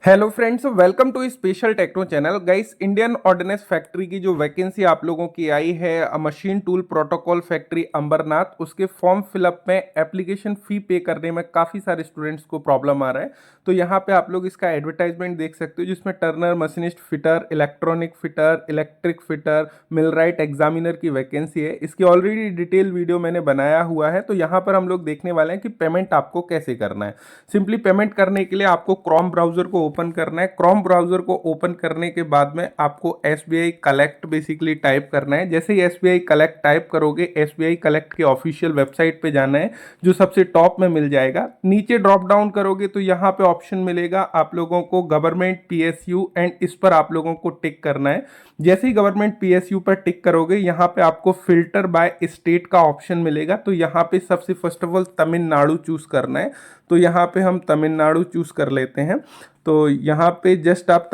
Hello friends, welcome to special techno channel. Guys, Indian ordinance factory की जो vacancy आप लोगों की आई है machine tool protocol factory Ambarnath, उसके फॉर्म फिलअप में एप्लीकेशन फ़ी पे करने में काफ़ी सारे स्टूडेंट्स को प्रॉब्लम आ रहा है। तो यहाँ पे आप लोग इसका एडवर्टाइजमेंट देख सकते हो, जिसमें Turner, machinist fitter, electronic fitter, electric fitter, millwright examiner की वैकेंसी है। इसकी ऑलरेडी डिटेल वीडियो मैंने बनाया हुआ है। तो यहाँ पर हम लोग देखने वाले हैं कि पेमेंट आपको कैसे करना है। सिंपली पेमेंट करने के लिए आपको क्रोम ब्राउजर को ओपन करना है। क्रोम ब्राउजर को ओपन करने के बाद में आपको एसबीआई कलेक्ट बेसिकली टाइप करना है। जैसे ही एसबीआई कलेक्ट टाइप करोगे, एसबीआई कलेक्ट की ऑफिशियल वेबसाइट पे जाना है, जो सबसे टॉप में मिल जाएगा। नीचे ड्रॉप डाउन करोगे तो यहाँ पे ऑप्शन मिलेगा आप लोगों को गवर्नमेंट पीएसयू, एंड इस पर आप लोगों को टिक करना है। जैसे ही गवर्नमेंट पीएसयू पर टिक करोगे, यहाँ पे आपको फिल्टर बाय स्टेट का ऑप्शन मिलेगा। तो यहाँ पे सबसे first of all Tamil Nadu choose करना है। तो यहाँ पे हम तमिलनाडु चूज कर लेते हैं। तो यहाँ पे जस्ट आप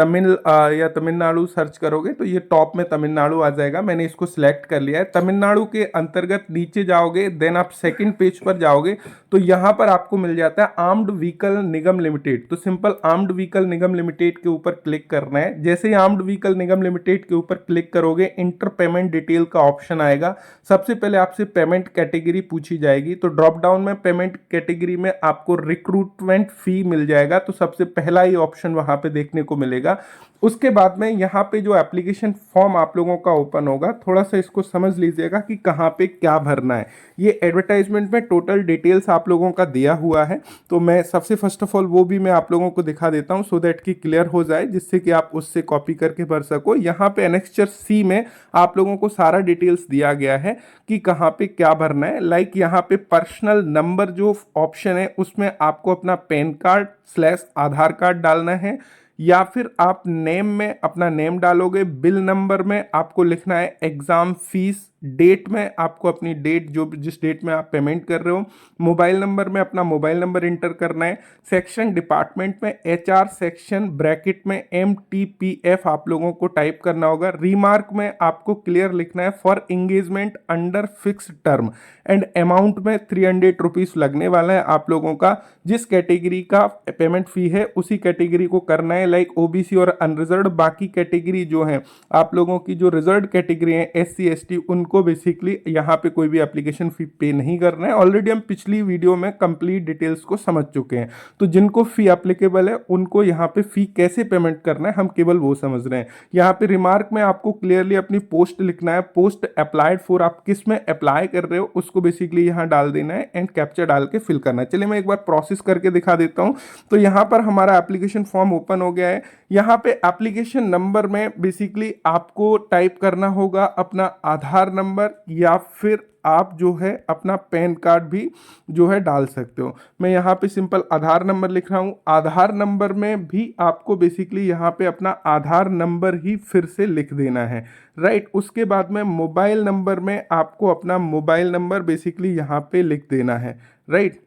या तमिलनाडु सर्च करोगे तो ये टॉप में तमिलनाडु आ जाएगा। मैंने इसको सिलेक्ट कर लिया है। तमिलनाडु के अंतर्गत नीचे जाओगे, देन आप सेकंड पेज पर जाओगे तो यहाँ पर आपको मिल जाता है आर्म्ड व्हीकल निगम लिमिटेड। तो सिंपल आर्म्ड व्हीकल निगम लिमिटेड के ऊपर क्लिक करना है। जैसे ही आर्म्ड व्हीकल निगम लिमिटेड के ऊपर क्लिक करोगे, इंटर पेमेंट डिटेल का ऑप्शन आएगा। सबसे पहले आपसे पेमेंट कैटेगरी पूछी जाएगी। तो ड्रॉप डाउन में पेमेंट कैटेगरी में आपको रिक्रूटमेंट फी मिल जाएगा। तो सबसे पहला ही ऑप्शन वहां पे देखने को मिलेगा। उसके बाद में यहाँ पे जो एप्लीकेशन फॉर्म आप लोगों का ओपन होगा, थोड़ा सा इसको समझ लीजिएगा कि कहाँ पे क्या भरना है। ये एडवर्टाइजमेंट में टोटल डिटेल्स आप लोगों का दिया हुआ है। तो मैं सबसे फर्स्ट ऑफ ऑल वो भी मैं आप लोगों को दिखा देता हूँ, सो दैट कि क्लियर हो जाए, जिससे कि आप उससे कॉपी करके भर सको। यहाँ पे एनेक्स्चर सी में आप लोगों को सारा डिटेल्स दिया गया है कि कहाँ पे क्या भरना है। लाइक यहाँ पे पर्सनल नंबर जो ऑप्शन है, उसमें आपको अपना पैन कार्ड / आधार कार्ड डालना है, या फिर आप नेम में अपना नेम डालोगे। बिल नंबर में आपको लिखना है एग्जाम फीस। डेट में आपको अपनी डेट, जो जिस डेट में आप पेमेंट कर रहे हो। मोबाइल नंबर में अपना मोबाइल नंबर इंटर करना है। सेक्शन डिपार्टमेंट में एचआर सेक्शन, ब्रैकेट में MTPF आप लोगों को टाइप करना होगा। रिमार्क में आपको क्लियर लिखना है for engagement under fix term, and amount में 300 रुपीज लगने वाला है आप लोगों का। जिस कैटेगरी का पेमेंट फी है उसी कैटेगरी को करना है, लाइक ओबीसी और अनरिजर्व। बाकी कैटेगरी जो है आप लोगों की, जो रिजर्व कैटेगरी है SC ST, उनको बेसिकली यहाँ पे कोई भी एप्लीकेशन फी पे नहीं करना है। ऑलरेडी हम पिछली वीडियो में कंप्लीट डिटेल्स को समझ चुके हैं। तो जिनको फी एप्लीकेबल है उनको यहाँ पे फी कैसे पेमेंट करना है हम केवल वो समझ रहे हैं। यहाँ पे रिमार्क में आपको क्लियरली अपनी पोस्ट लिखना है। पोस्ट अप्लाइड फॉर, आप किस में अप्लाई कर रहे हो उसको बेसिकली यहाँ डाल देना है, एंड कैप्चा डाल के फिल करना है। चलिए मैं एक बार प्रोसेस करके दिखा देता हूँ। तो यहाँ पर हमारा एप्लीकेशन फॉर्म ओपन हो गया है। यहाँ पे एप्लीकेशन नंबर में बेसिकली आपको टाइप करना होगा अपना आधार नंबर, या फिर आप जो है अपना पैन कार्ड भी जो है डाल सकते हो। मैं यहाँ पे सिंपल आधार नंबर लिख रहा हूँ। आधार नंबर में भी आपको बेसिकली यहाँ पे अपना आधार नंबर ही फिर से लिख देना है, राइट। उसके बाद में मोबाइल नंबर में आपको अपना मोबाइल नंबर बेसिकली यहाँ पे लिख देना है, राइट।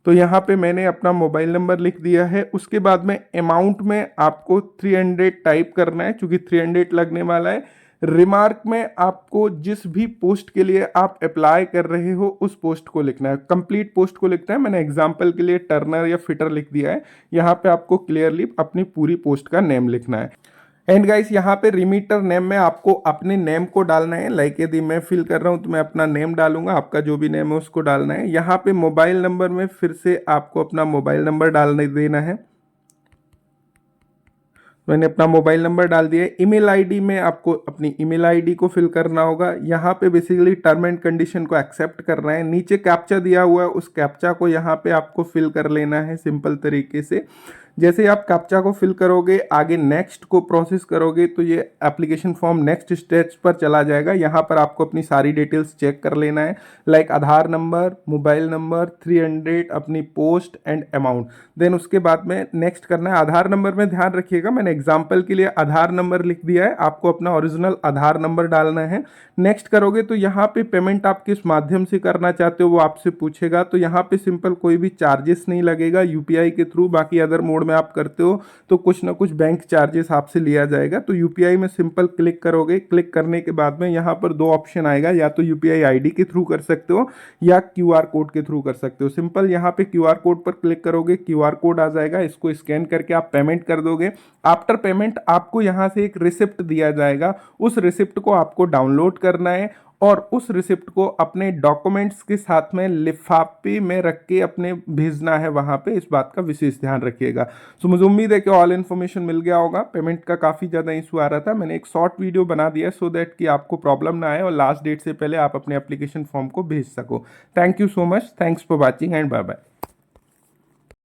तो यहाँ पे मैंने अपना मोबाइल नंबर लिख दिया है। उसके बाद में अमाउंट में आपको 300 टाइप करना है, क्योंकि 300 लगने वाला है। रिमार्क में आपको जिस भी पोस्ट के लिए आप अप्लाई कर रहे हो उस पोस्ट को लिखना है, कंप्लीट पोस्ट को लिखना है। मैंने एग्जांपल के लिए टर्नर या फिटर लिख दिया है। यहाँ पे आपको क्लियरली अपनी पूरी पोस्ट का नेम लिखना है। एंड गाइस, यहाँ पे रिमीटर नेम में आपको अपने नेम को डालना है। लाइक यदि मैं फिल कर रहा हूँ तो मैं अपना नेम डालूंगा, आपका जो भी नेम है उसको डालना है। यहाँ पे मोबाइल नंबर में फिर से आपको अपना मोबाइल नंबर डालने देना है। मैंने अपना मोबाइल नंबर डाल दिया है। ईमेल आईडी में आपको अपनी ईमेल आईडी को फिल करना होगा। यहाँ पे बेसिकली टर्म एंड कंडीशन को एक्सेप्ट करना है। नीचे कैप्चा दिया हुआ है, उस कैप्चा को यहाँ पे आपको फिल कर लेना है सिंपल तरीके से। जैसे ही आप कैप्चा को फिल करोगे, आगे नेक्स्ट को प्रोसेस करोगे, तो ये एप्लीकेशन फॉर्म नेक्स्ट स्टेज पर चला जाएगा। यहाँ पर आपको अपनी सारी डिटेल्स चेक कर लेना है, लाइक आधार नंबर, मोबाइल नंबर, 300, अपनी पोस्ट एंड अमाउंट। देन उसके बाद में नेक्स्ट करना है। आधार नंबर में ध्यान रखिएगा, मैंने एग्जाम्पल के लिए आधार नंबर लिख दिया है, आपको अपना ओरिजिनल आधार नंबर डालना है। नेक्स्ट करोगे तो यहाँ पे पेमेंट आप किस माध्यम से करना चाहते हो वो आपसे पूछेगा। तो यहाँ पे सिंपल कोई भी चार्जेस नहीं लगेगा यूपीआई के थ्रू। बाकी अदर मोड मोड में आप करते हो तो कुछ ना कुछ बैंक चार्जेस आपसे लिया जाएगा। तो यूपीआई में सिंपल क्लिक करोगे, क्लिक करने के बाद में यहाँ पर दो ऑप्शन आएगा, या तो यूपीआई आईडी के थ्रू कर सकते हो या क्यूआर कोड के थ्रू कर सकते हो। सिंपल यहाँ पे क्यूआर कोड पर क्लिक करोगे, क्यूआर कोड आ जाएगा, इसको स्कैन करके आप पेमेंट कर दोगे। आफ्टर पेमेंट आपको यहाँ से एक रिसिप्ट दिया जाएगा, उस रिसिप्ट को आपको डाउनलोड करना है और उस रिसिप्ट को अपने डॉक्यूमेंट्स के साथ में लिफाफे में रख के अपने भेजना है वहाँ पे। इस बात का विशेष ध्यान रखिएगा। सो मुझे उम्मीद है कि ऑल इन्फॉर्मेशन मिल गया होगा। पेमेंट का काफ़ी ज़्यादा इशू आ रहा था, मैंने एक शॉर्ट वीडियो बना दिया सो दैट कि आपको प्रॉब्लम ना आए और लास्ट डेट से पहले आप अपने एप्लीकेशन फॉर्म को भेज सको। Thank you so much, thanks for watching and bye bye.